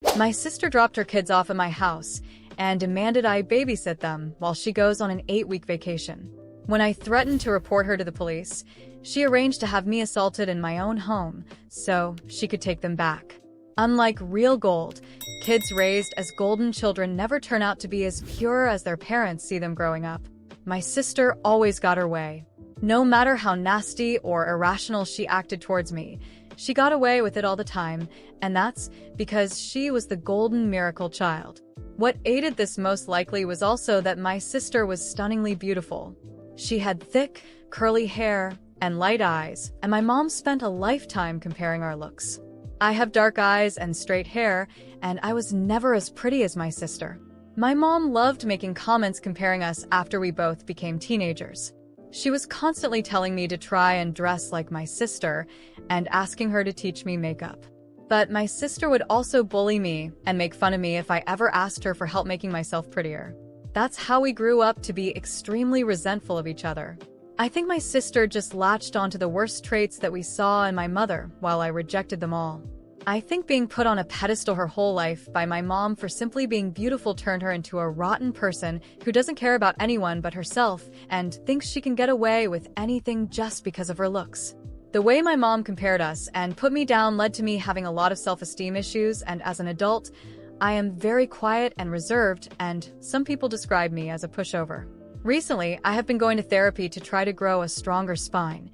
My sister dropped her kids off at my house and demanded I babysit them while she goes on an 8-week vacation. When I threatened to report her to the police, she arranged to have me assaulted in my own home so she could take them back. Unlike real gold, kids raised as golden children never turn out to be as pure as their parents see them growing up. My sister always got her way. No matter how nasty or irrational she acted towards me, she got away with it all the time, and that's because she was the golden miracle child. What aided this most likely was also that my sister was stunningly beautiful. She had thick, curly hair and light eyes, and my mom spent a lifetime comparing our looks. I have dark eyes and straight hair, and I was never as pretty as my sister. My mom loved making comments comparing us after we both became teenagers. She was constantly telling me to try and dress like my sister and asking her to teach me makeup. But my sister would also bully me and make fun of me if I ever asked her for help making myself prettier. That's how we grew up to be extremely resentful of each other. I think my sister just latched onto the worst traits that we saw in my mother while I rejected them all. I think being put on a pedestal her whole life by my mom for simply being beautiful turned her into a rotten person who doesn't care about anyone but herself and thinks she can get away with anything just because of her looks. The way my mom compared us and put me down led to me having a lot of self-esteem issues, and as an adult, I am very quiet and reserved, and some people describe me as a pushover. Recently, I have been going to therapy to try to grow a stronger spine,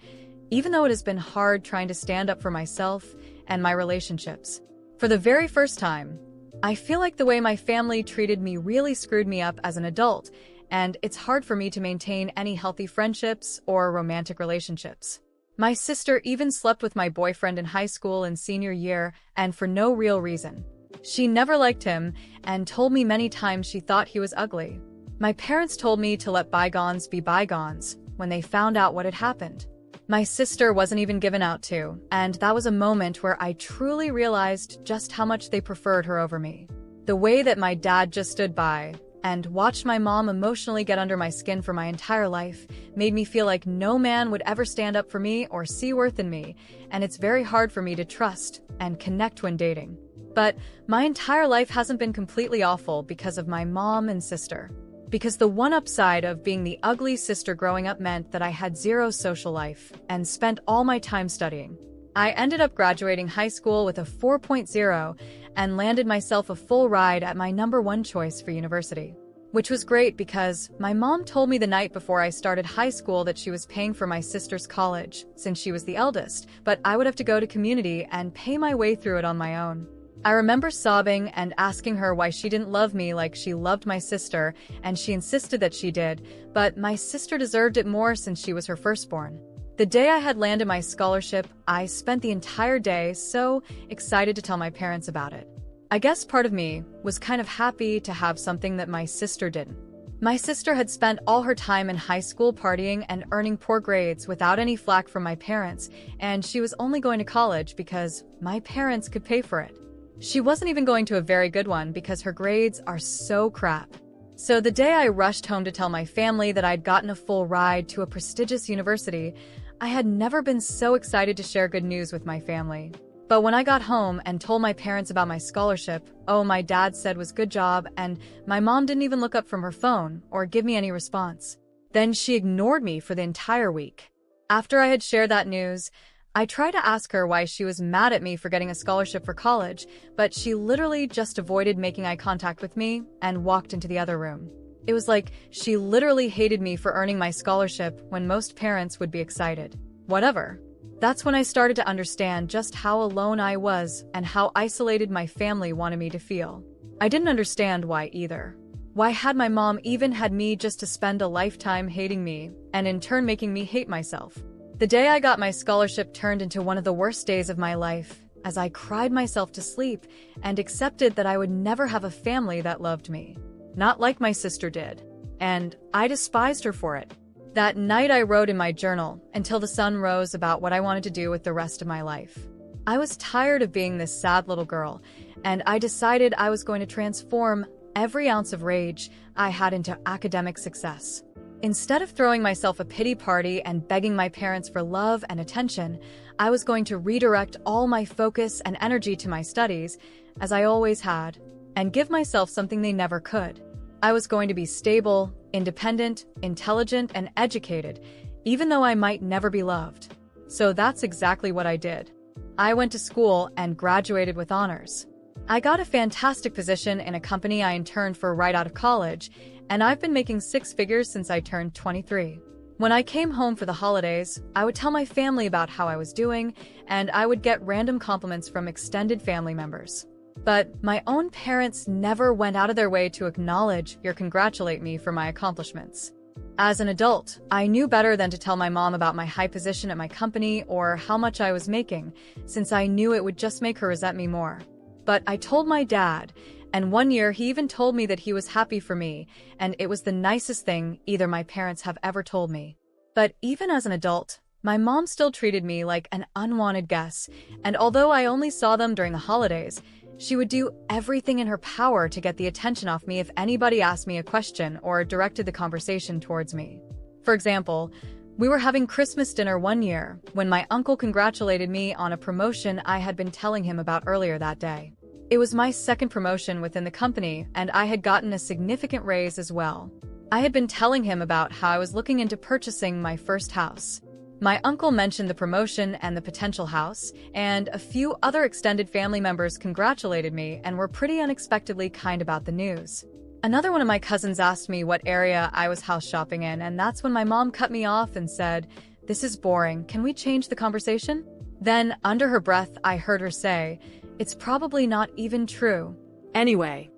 even though it has been hard trying to stand up for myself and my relationships. For the very first time, I feel like the way my family treated me really screwed me up as an adult, and it's hard for me to maintain any healthy friendships or romantic relationships. My sister even slept with my boyfriend in high school in senior year, and for no real reason. She never liked him and told me many times she thought he was ugly. My parents told me to let bygones be bygones when they found out what had happened. My sister wasn't even given out to, and that was a moment where I truly realized just how much they preferred her over me. The way that my dad just stood by and watched my mom emotionally get under my skin for my entire life made me feel like no man would ever stand up for me or see worth in me, and it's very hard for me to trust and connect when dating. But my entire life hasn't been completely awful because of my mom and sister. Because the one upside of being the ugly sister growing up meant that I had zero social life and spent all my time studying. I ended up graduating high school with a 4.0 and landed myself a full ride at my #1 choice for university. Which was great because my mom told me the night before I started high school that she was paying for my sister's college, since she was the eldest, but I would have to go to community and pay my way through it on my own. I remember sobbing and asking her why she didn't love me like she loved my sister, and she insisted that she did, but my sister deserved it more since she was her firstborn. The day I had landed my scholarship, I spent the entire day so excited to tell my parents about it. I guess part of me was kind of happy to have something that my sister didn't. My sister had spent all her time in high school partying and earning poor grades without any flack from my parents, and she was only going to college because my parents could pay for it. She wasn't even going to a very good one because her grades are so crap. So the day I rushed home to tell my family that I'd gotten a full ride to a prestigious university, I had never been so excited to share good news with my family. But when I got home and told my parents about my scholarship, oh, my dad said was good job, and my mom didn't even look up from her phone or give me any response. Then she ignored me for the entire week. After I had shared that news, I tried to ask her why she was mad at me for getting a scholarship for college, but she literally just avoided making eye contact with me and walked into the other room. It was like she literally hated me for earning my scholarship when most parents would be excited. Whatever. That's when I started to understand just how alone I was and how isolated my family wanted me to feel. I didn't understand why either. Why had my mom even had me just to spend a lifetime hating me and in turn making me hate myself? The day I got my scholarship turned into one of the worst days of my life, as I cried myself to sleep and accepted that I would never have a family that loved me. Not like my sister did. And I despised her for it. That night I wrote in my journal until the sun rose about what I wanted to do with the rest of my life. I was tired of being this sad little girl, and I decided I was going to transform every ounce of rage I had into academic success. Instead of throwing myself a pity party and begging my parents for love and attention, I was going to redirect all my focus and energy to my studies, as I always had, and give myself something they never could. I was going to be stable, independent, intelligent, and educated, even though I might never be loved. So that's exactly what I did. I went to school and graduated with honors. I got a fantastic position in a company I interned for right out of college, and I've been making six figures since I turned 23. When I came home for the holidays, I would tell my family about how I was doing, and I would get random compliments from extended family members. But my own parents never went out of their way to acknowledge or congratulate me for my accomplishments. As an adult, I knew better than to tell my mom about my high position at my company or how much I was making, since I knew it would just make her resent me more. But I told my dad, and one year he even told me that he was happy for me, and it was the nicest thing either my parents have ever told me. But even as an adult, my mom still treated me like an unwanted guest, and although I only saw them during the holidays, she would do everything in her power to get the attention off me if anybody asked me a question or directed the conversation towards me. For example, we were having Christmas dinner one year when my uncle congratulated me on a promotion I had been telling him about earlier that day. It was my second promotion within the company, and I had gotten a significant raise as well. I had been telling him about how I was looking into purchasing my first house. My uncle mentioned the promotion and the potential house, and a few other extended family members congratulated me and were pretty unexpectedly kind about the news. Another one of my cousins asked me what area I was house shopping in, and that's when my mom cut me off and said, "This is boring, can we change the conversation?" Then, under her breath, I heard her say, "It's probably not even true." Anyway,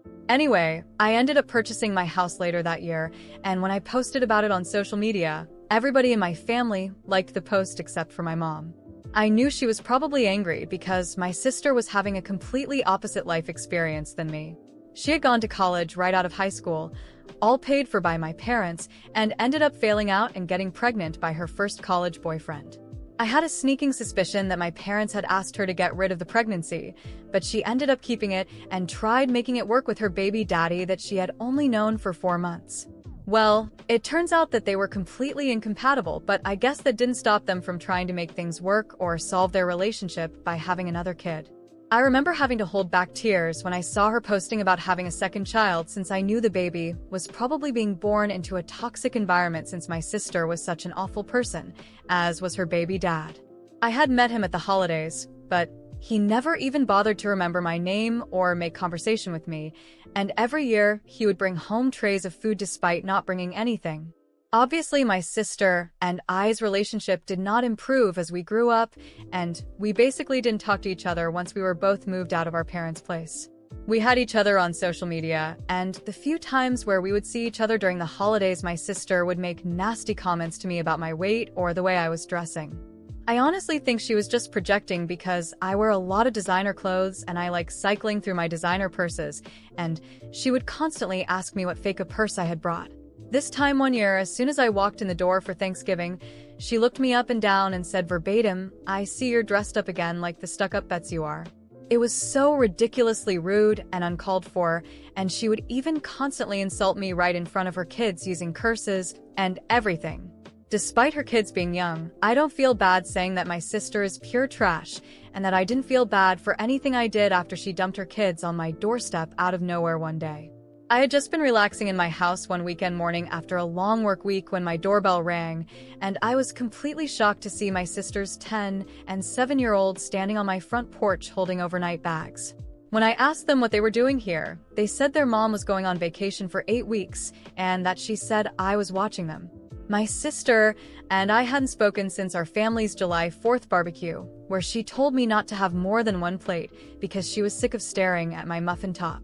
I ended up purchasing my house later that year, and when I posted about it on social media, everybody in my family liked the post except for my mom. I knew she was probably angry because my sister was having a completely opposite life experience than me. She had gone to college right out of high school, all paid for by my parents, and ended up failing out and getting pregnant by her first college boyfriend. I had a sneaking suspicion that my parents had asked her to get rid of the pregnancy, but she ended up keeping it and tried making it work with her baby daddy that she had only known for 4 months. Well, it turns out that they were completely incompatible, but I guess that didn't stop them from trying to make things work or solve their relationship by having another kid. I remember having to hold back tears when I saw her posting about having a second child, since I knew the baby was probably being born into a toxic environment since my sister was such an awful person, as was her baby dad. I had met him at the holidays, but he never even bothered to remember my name or make conversation with me, and every year he would bring home trays of food despite not bringing anything. Obviously, my sister and I's relationship did not improve as we grew up, and we basically didn't talk to each other once we were both moved out of our parents' place. We had each other on social media, and the few times where we would see each other during the holidays, my sister would make nasty comments to me about my weight or the way I was dressing. I honestly think she was just projecting because I wear a lot of designer clothes and I like cycling through my designer purses, and she would constantly ask me what fake a purse I had brought. This time one year, as soon as I walked in the door for Thanksgiving, she looked me up and down and said verbatim, "I see you're dressed up again like the stuck-up Bets you are." It was so ridiculously rude and uncalled for, and she would even constantly insult me right in front of her kids using curses and everything. Despite her kids being young, I don't feel bad saying that my sister is pure trash and that I didn't feel bad for anything I did after she dumped her kids on my doorstep out of nowhere one day. I had just been relaxing in my house one weekend morning after a long work week when my doorbell rang, and I was completely shocked to see my sister's 10- and 7-year-olds standing on my front porch holding overnight bags. When I asked them what they were doing here, they said their mom was going on vacation for 8 weeks and that she said I was watching them. My sister and I hadn't spoken since our family's July 4th barbecue, where she told me not to have more than one plate because she was sick of staring at my muffin top.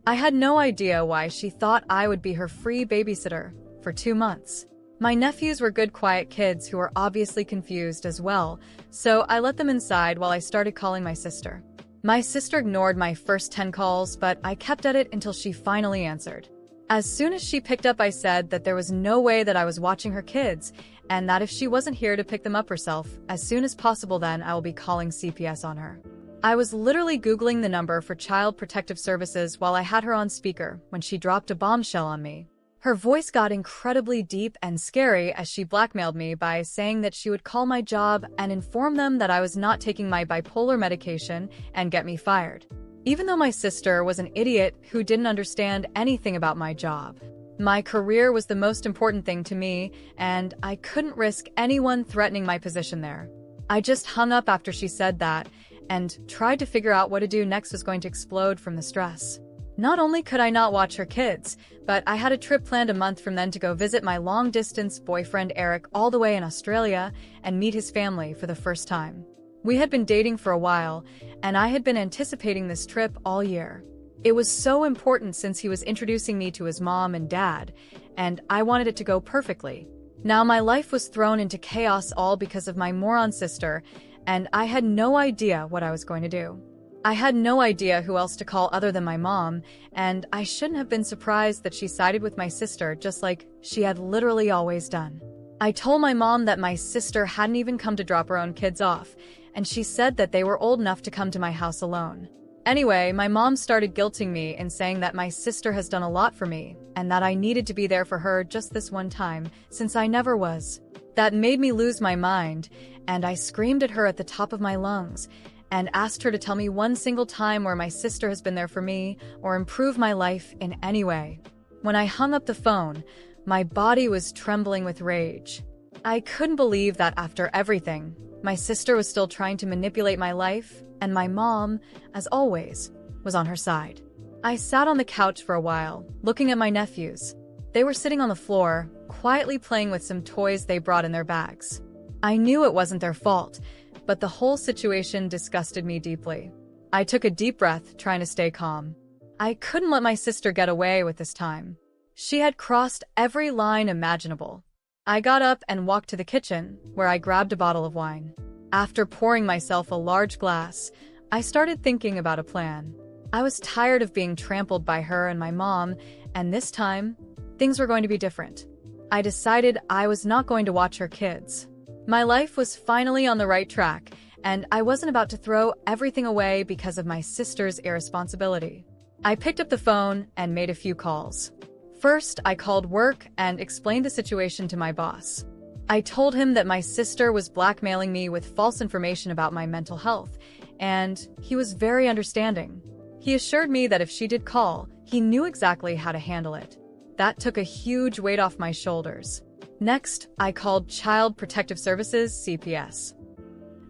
I had no idea why she thought I would be her free babysitter for 2 months. My nephews were good, quiet kids who were obviously confused as well, so I let them inside while I started calling my sister. My sister ignored my first 10 calls, but I kept at it until she finally answered. As soon as she picked up, I said that there was no way that I was watching her kids, and that if she wasn't here to pick them up herself, as soon as possible, then I will be calling CPS on her. I was literally Googling the number for Child Protective Services while I had her on speaker when she dropped a bombshell on me. Her voice got incredibly deep and scary as she blackmailed me by saying that she would call my job and inform them that I was not taking my bipolar medication and get me fired. even though my sister was an idiot who didn't understand anything about my job. My career was the most important thing to me, and I couldn't risk anyone threatening my position there. I just hung up after she said that and tried to figure out what to do next. Was going to explode from the stress. Not only could I not watch her kids, but I had a trip planned a month from then to go visit my long-distance boyfriend Eric all the way in Australia and meet his family for the first time. We had been dating for a while, and I had been anticipating this trip all year. It was so important since he was introducing me to his mom and dad, and I wanted it to go perfectly. Now my life was thrown into chaos all because of my moron sister, and I had no idea what I was going to do. I had no idea who else to call other than my mom, and I shouldn't have been surprised that she sided with my sister just like she had literally always done. I told my mom that my sister hadn't even come to drop her own kids off, and she said that they were old enough to come to my house alone. Anyway, my mom started guilting me and saying that my sister has done a lot for me, and that I needed to be there for her just this one time, since I never was. That made me lose my mind, and I screamed at her at the top of my lungs, and asked her to tell me one single time where my sister has been there for me or improved my life in any way. When I hung up the phone, my body was trembling with rage. I couldn't believe that after everything, my sister was still trying to manipulate my life, and my mom, as always, was on her side. I sat on the couch for a while, looking at my nephews. They were sitting on the floor, quietly playing with some toys they brought in their bags. I knew it wasn't their fault, but the whole situation disgusted me deeply. I took a deep breath, trying to stay calm. I couldn't let my sister get away with this time. She had crossed every line imaginable. I got up and walked to the kitchen, where I grabbed a bottle of wine. After pouring myself a large glass, I started thinking about a plan. I was tired of being trampled by her and my mom, and this time, things were going to be different. I decided I was not going to watch her kids. My life was finally on the right track, and I wasn't about to throw everything away because of my sister's irresponsibility. I picked up the phone and made a few calls. First, I called work and explained the situation to my boss. I told him that my sister was blackmailing me with false information about my mental health, and he was very understanding. He assured me that if she did call, he knew exactly how to handle it. That took a huge weight off my shoulders. Next, I called Child Protective Services, CPS.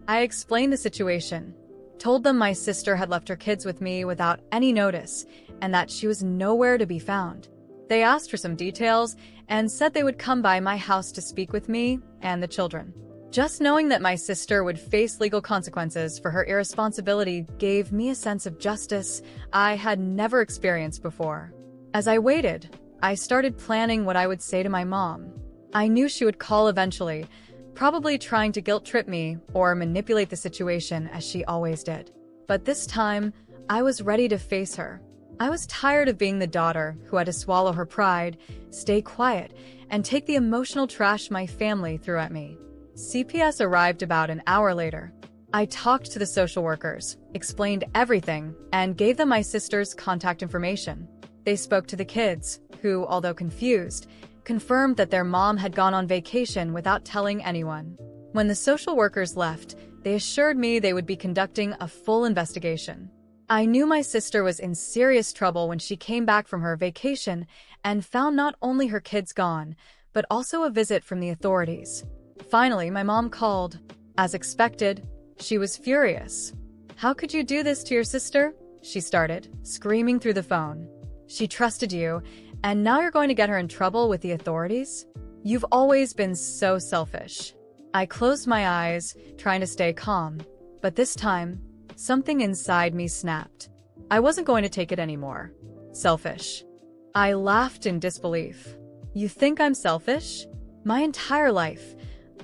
I explained the situation, told them my sister had left her kids with me without any notice, and that she was nowhere to be found. They asked for some details and said they would come by my house to speak with me and the children. Just knowing that my sister would face legal consequences for her irresponsibility gave me a sense of justice I had never experienced before. As I waited, I started planning what I would say to my mom. I knew she would call eventually, probably trying to guilt-trip me or manipulate the situation as she always did. But this time, I was ready to face her. I was tired of being the daughter who had to swallow her pride, stay quiet, and take the emotional trash my family threw at me. CPS arrived about an hour later. I talked to the social workers, explained everything, and gave them my sister's contact information. They spoke to the kids, who, although confused, confirmed that their mom had gone on vacation without telling anyone. When the social workers left, they assured me they would be conducting a full investigation. I knew my sister was in serious trouble when she came back from her vacation and found not only her kids gone, but also a visit from the authorities. Finally, my mom called. As expected, she was furious. "How could you do this to your sister?" she started, screaming through the phone. "She trusted you, and now you're going to get her in trouble with the authorities? You've always been so selfish." I closed my eyes, trying to stay calm, but this time, something inside me snapped. I wasn't going to take it anymore. Selfish. I laughed in disbelief. "You think I'm selfish? My entire life,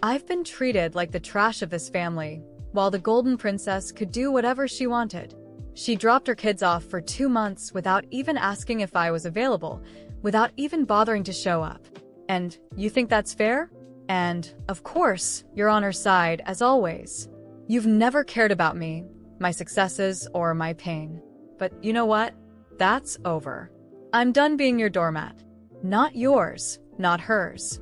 I've been treated like the trash of this family, while the Golden Princess could do whatever she wanted. She dropped her kids off for 2 months without even asking if I was available, without even bothering to show up. And you think that's fair? And, of course, you're on her side, as always. You've never cared about me, my successes, or my pain. But you know what? That's over. I'm done being your doormat. Not yours, not hers."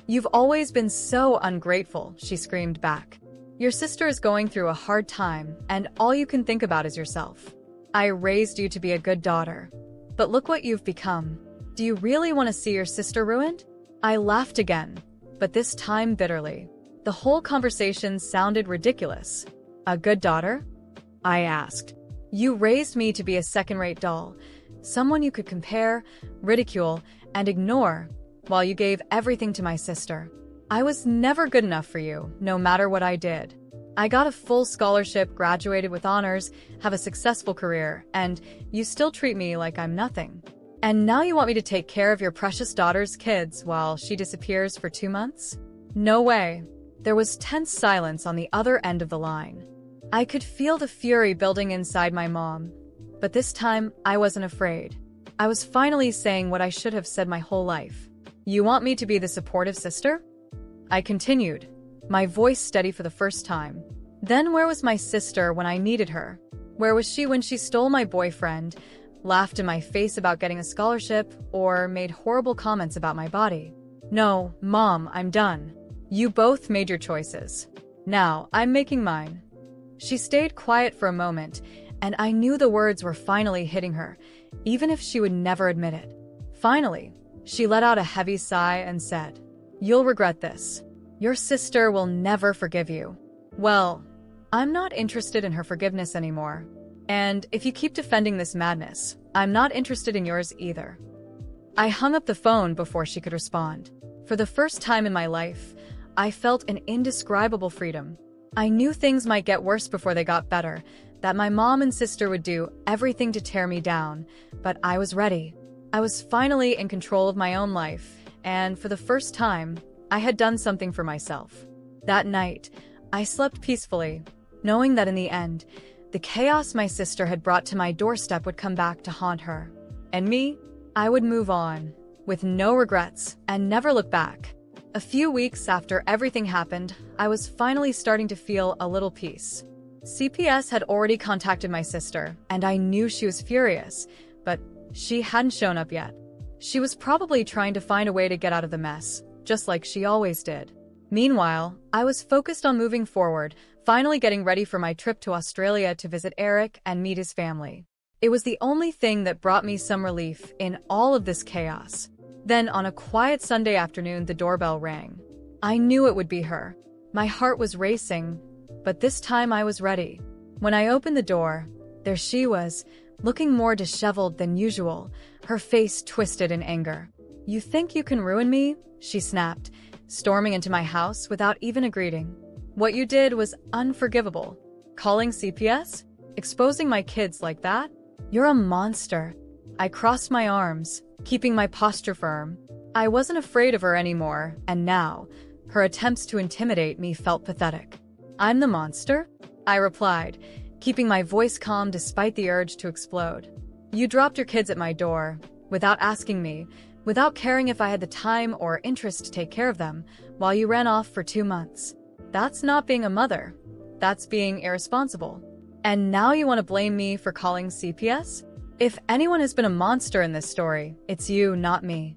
"You've always been so ungrateful," she screamed back. "Your sister is going through a hard time, and all you can think about is yourself. I raised you to be a good daughter. But look what you've become. Do you really want to see your sister ruined? I laughed again, but this time bitterly. The whole conversation sounded ridiculous. A good daughter? I asked. You raised me to be a second-rate doll, someone you could compare, ridicule, and ignore, while you gave everything to my sister. I was never good enough for you, no matter what I did. I got a full scholarship, graduated with honors, have a successful career, and you still treat me like I'm nothing. And now you want me to take care of your precious daughter's kids while she disappears for 2 months? No way. There was tense silence on the other end of the line. I could feel the fury building inside my mom, but this time I wasn't afraid. I was finally saying what I should have said my whole life. You want me to be the supportive sister? I continued, my voice steady for the first time. Then where was my sister when I needed her? Where was she when she stole my boyfriend, laughed in my face about getting a scholarship, or made horrible comments about my body? No, Mom, I'm done. You both made your choices. Now, I'm making mine. She stayed quiet for a moment, and I knew the words were finally hitting her, even if she would never admit it. Finally, she let out a heavy sigh and said, You'll regret this. Your sister will never forgive you. Well, I'm not interested in her forgiveness anymore. And if you keep defending this madness, I'm not interested in yours either. I hung up the phone before she could respond. For the first time in my life, I felt an indescribable freedom. I knew things might get worse before they got better, that my mom and sister would do everything to tear me down, but I was ready. I was finally in control of my own life, and for the first time, I had done something for myself. That night, I slept peacefully, knowing that in the end, the chaos my sister had brought to my doorstep would come back to haunt her. And me, I would move on, with no regrets, and never look back. A few weeks after everything happened, I was finally starting to feel a little peace. CPS had already contacted my sister, and I knew she was furious, but she hadn't shown up yet. She was probably trying to find a way to get out of the mess, just like she always did. Meanwhile, I was focused on moving forward, finally getting ready for my trip to Australia to visit Eric and meet his family. It was the only thing that brought me some relief in all of this chaos. Then, on a quiet Sunday afternoon, the doorbell rang. I knew it would be her. My heart was racing, but this time I was ready. When I opened the door, there she was, looking more disheveled than usual, her face twisted in anger. You think you can ruin me? She snapped, storming into my house without even a greeting. What you did was unforgivable. Calling CPS? Exposing my kids like that? You're a monster. I crossed my arms, keeping my posture firm. I wasn't afraid of her anymore, and now, her attempts to intimidate me felt pathetic. I'm the monster? I replied, keeping my voice calm despite the urge to explode. You dropped your kids at my door, without asking me, without caring if I had the time or interest to take care of them, while you ran off for 2 months. That's not being a mother. That's being irresponsible. And now you want to blame me for calling CPS? If anyone has been a monster in this story, it's you, not me.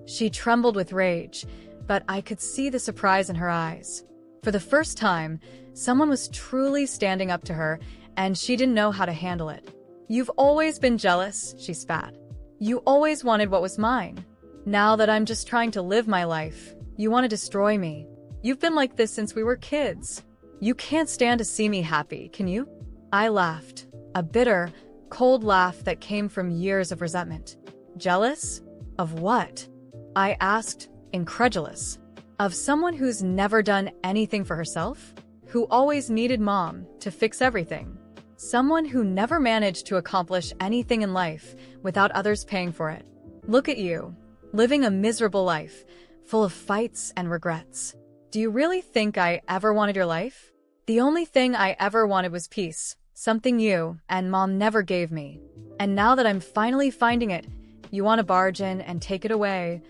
She trembled with rage, but I could see the surprise in her eyes. For the first time, someone was truly standing up to her, and she didn't know how to handle it. You've always been jealous, she spat. You always wanted what was mine. Now that I'm just trying to live my life, you want to destroy me. You've been like this since we were kids. You can't stand to see me happy, can you? I laughed, a bitter, cold laugh that came from years of resentment. Jealous? Of what? I asked, incredulous. Of someone who's never done anything for herself? Who always needed mom to fix everything? Someone who never managed to accomplish anything in life without others paying for it. Look at you, living a miserable life, full of fights and regrets. Do you really think I ever wanted your life? The only thing I ever wanted was peace, something you and mom never gave me. And now that I'm finally finding it, you want to barge in and take it away,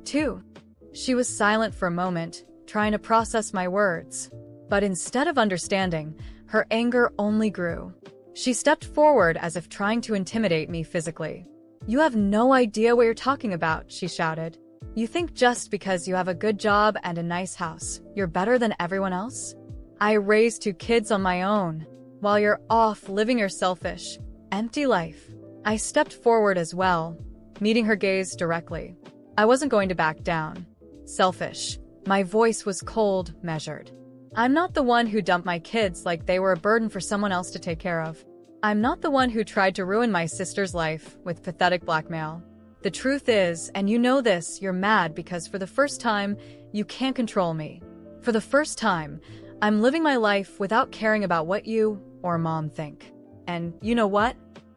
too. She was silent for a moment, trying to process my words. But instead of understanding, her anger only grew. She stepped forward as if trying to intimidate me physically. You have no idea what you're talking about, she shouted. You think just because you have a good job and a nice house, you're better than everyone else? I raised 2 kids on my own, while you're off living your selfish empty life. I stepped forward as well, meeting her gaze directly. I wasn't going to back down. Selfish. My voice was cold, measured. I'm not the one who dumped my kids like they were a burden for someone else to take care of. I'm not the one who tried to ruin my sister's life with pathetic blackmail. The truth is, and you know this, you're mad because for the first time, you can't control me. For the first time, I'm living my life without caring about what you or Mom think. And you know what?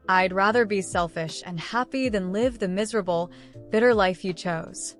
I'd rather be selfish and happy than live the miserable, bitter life you chose.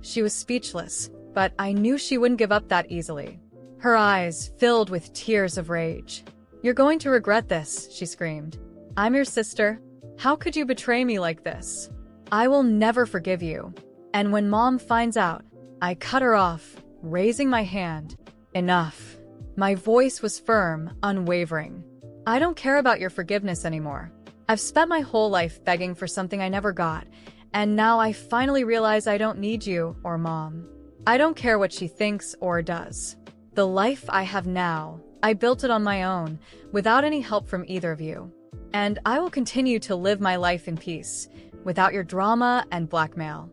She was speechless, but I knew she wouldn't give up that easily. Her eyes filled with tears of rage. "You're going to regret this," she screamed. "I'm your sister. How could you betray me like this? I will never forgive you." And when Mom finds out, I cut her off, raising my hand. "Enough." My voice was firm, unwavering. "I don't care about your forgiveness anymore. I've spent my whole life begging for something I never got, and now I finally realize I don't need you or Mom. I don't care what she thinks or does. The life I have now, I built it on my own, without any help from either of you. And I will continue to live my life in peace, without your drama and blackmail."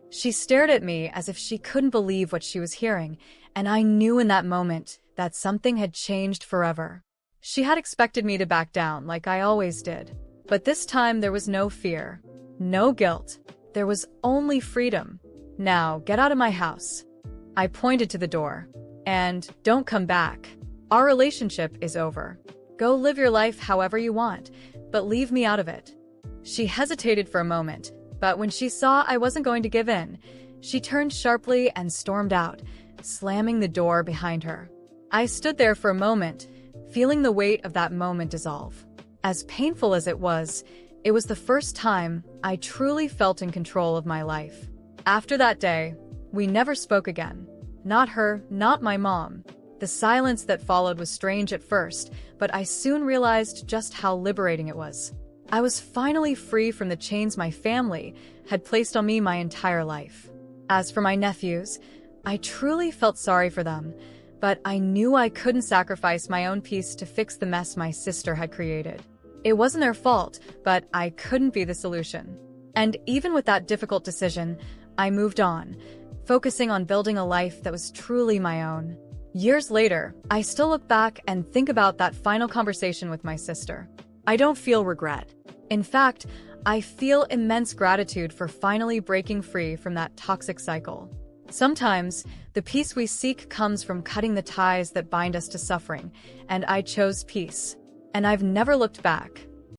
She stared at me as if she couldn't believe what she was hearing, and I knew in that moment that something had changed forever. She had expected me to back down like I always did. But this time there was no fear, no guilt. There was only freedom. "Now, get out of my house." I pointed to the door. "And don't come back. Our relationship is over. Go live your life however you want, but leave me out of it." She hesitated for a moment, but when she saw I wasn't going to give in, she turned sharply and stormed out, slamming the door behind her. I stood there for a moment, feeling the weight of that moment dissolve. As painful as it was the first time I truly felt in control of my life. After that day, we never spoke again. Not her, not my mom. The silence that followed was strange at first, but I soon realized just how liberating it was. I was finally free from the chains my family had placed on me my entire life. As for my nephews, I truly felt sorry for them, but I knew I couldn't sacrifice my own peace to fix the mess my sister had created. It wasn't their fault, but I couldn't be the solution. And even with that difficult decision, I moved on, focusing on building a life that was truly my own. Years later, I still look back and think about that final conversation with my sister. I don't feel regret. In fact, I feel immense gratitude for finally breaking free from that toxic cycle. Sometimes, the peace we seek comes from cutting the ties that bind us to suffering, and I chose peace. And I've never looked back.